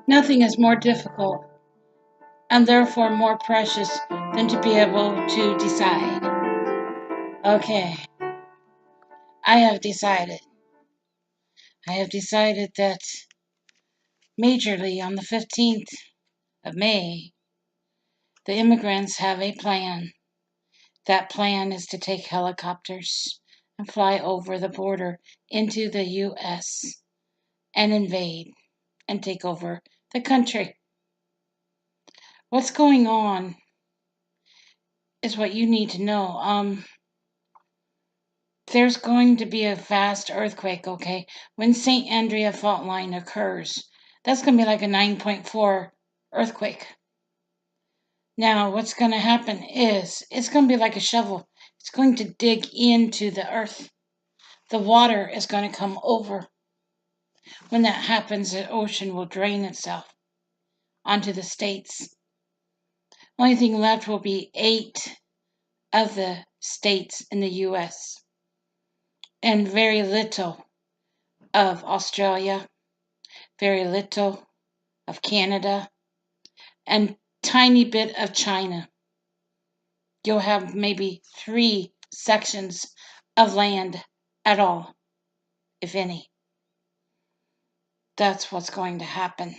Nothing is more difficult and therefore more precious than to be able to decide. Okay, I have decided. I have decided that majorly on the 15th of May, the immigrants have a plan. That plan is to take helicopters and fly over the border into the U.S. and invade and take over the country. What's going on is what you need to know. There's going to be a fast earthquake, okay? When St. Andrea fault line occurs, that's going to be like a 9.4 earthquake. Now, what's going to happen is it's going to be like a shovel. It's going to dig into the earth. The water is going to come over. When that happens, the ocean will drain itself onto the states. Only thing left will be 8 of the states in the U.S. and very little of Australia, very little of Canada, and tiny bit of China. You'll have maybe 3 sections of land at all, if any. That's what's going to happen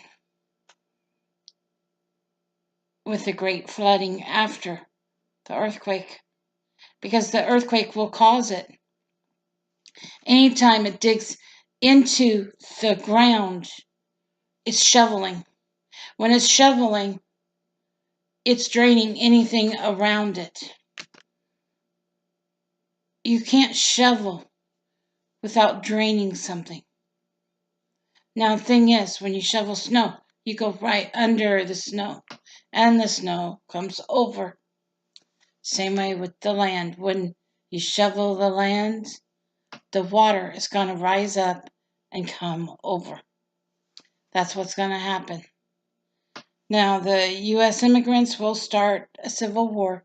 with the great flooding after the earthquake, because the earthquake will cause it. Anytime it digs into the ground, it's shoveling. When it's shoveling, it's draining anything around it. You can't shovel without draining something. Now, the thing is, when you shovel snow, you go right under the snow, and the snow comes over. Same way with the land. When you shovel the land, the water is going to rise up and come over. That's what's going to happen. Now, the U.S. immigrants will start a civil war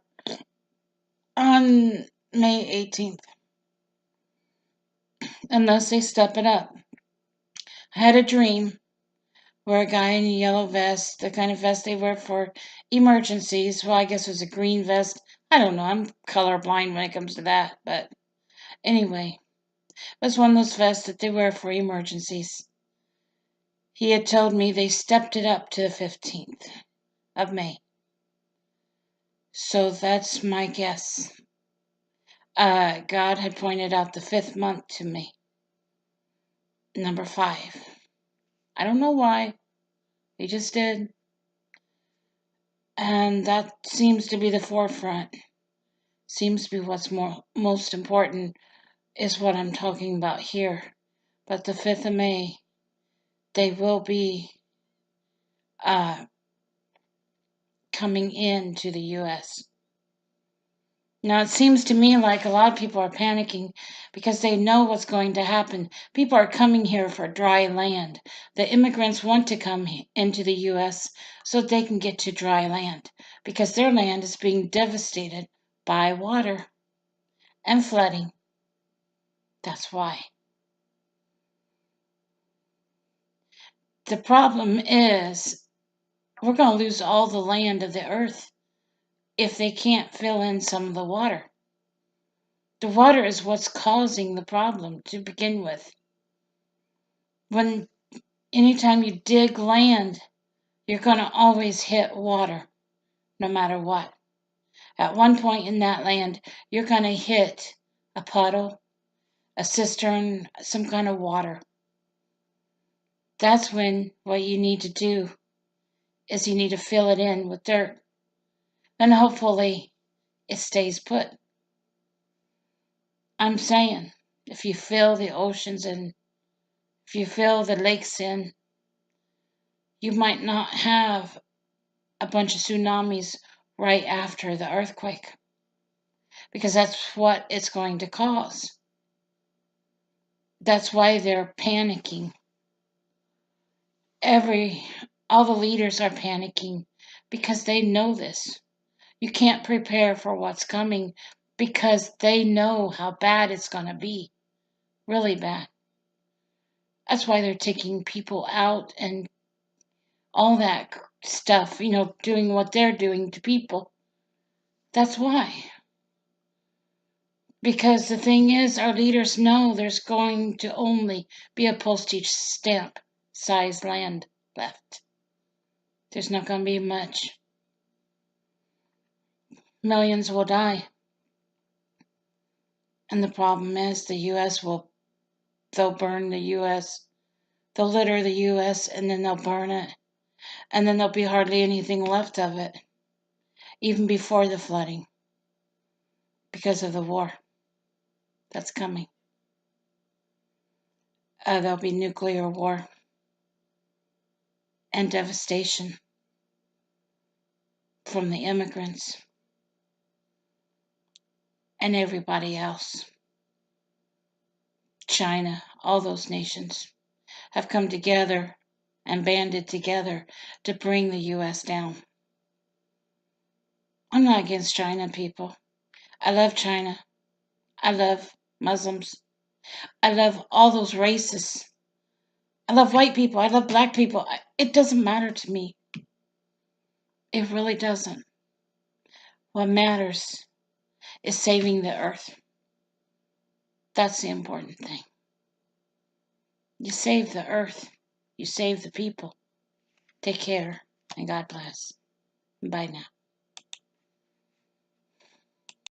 on May 18th, unless they step it up. I had a dream where a guy in a yellow vest, the kind of vest they wear for emergencies, well, I guess it was a green vest. I don't know, I'm colorblind when it comes to that, but anyway, it was one of those vests that they wear for emergencies. He had told me they stepped it up to the 15th of May. So that's my guess. God had pointed out the 5th month to me. Number 5. I don't know why. He just did. And that seems to be the forefront. Seems to be what's most important is what I'm talking about here. But the 5th of May, they will be coming into the U.S. Now, it seems to me like a lot of people are panicking because they know what's going to happen. People are coming here for dry land. The immigrants want to come into the U.S. so they can get to dry land because their land is being devastated by water and flooding. That's why. The problem is we're going to lose all the land of the earth if they can't fill in some of the water. The water is what's causing the problem to begin with. Anytime you dig land, you're going to always hit water, no matter what. At one point in that land, you're going to hit a puddle, a cistern, some kind of water. That's when what you need to do is you need to fill it in with dirt. And hopefully it stays put. I'm saying, if you fill the oceans in, if you fill the lakes in, you might not have a bunch of tsunamis right after the earthquake, because that's what it's going to cause. That's why they're panicking. All the leaders are panicking because they know this. You can't prepare for what's coming because they know how bad it's going to be. Really bad. That's why they're taking people out and all that stuff, doing what they're doing to people. That's why. Because the thing is, our leaders know there's going to only be a postage stamp size land left. There's not going to be much. Millions will die. And the problem is the U.S. they'll burn the U.S., they'll litter the U.S., and then they'll burn it. And then there'll be hardly anything left of it, even before the flooding, because of the war that's coming. There'll be nuclear war and devastation from the immigrants and everybody else. China, all those nations have come together and banded together to bring the U.S. down. I'm not against China, people. I love China. I love Muslims. I love all those races. I love white people. I love black people. It doesn't matter to me. It really doesn't. What matters is saving the earth. That's the important thing. You save the earth. You save the people. Take care and God bless. Bye now.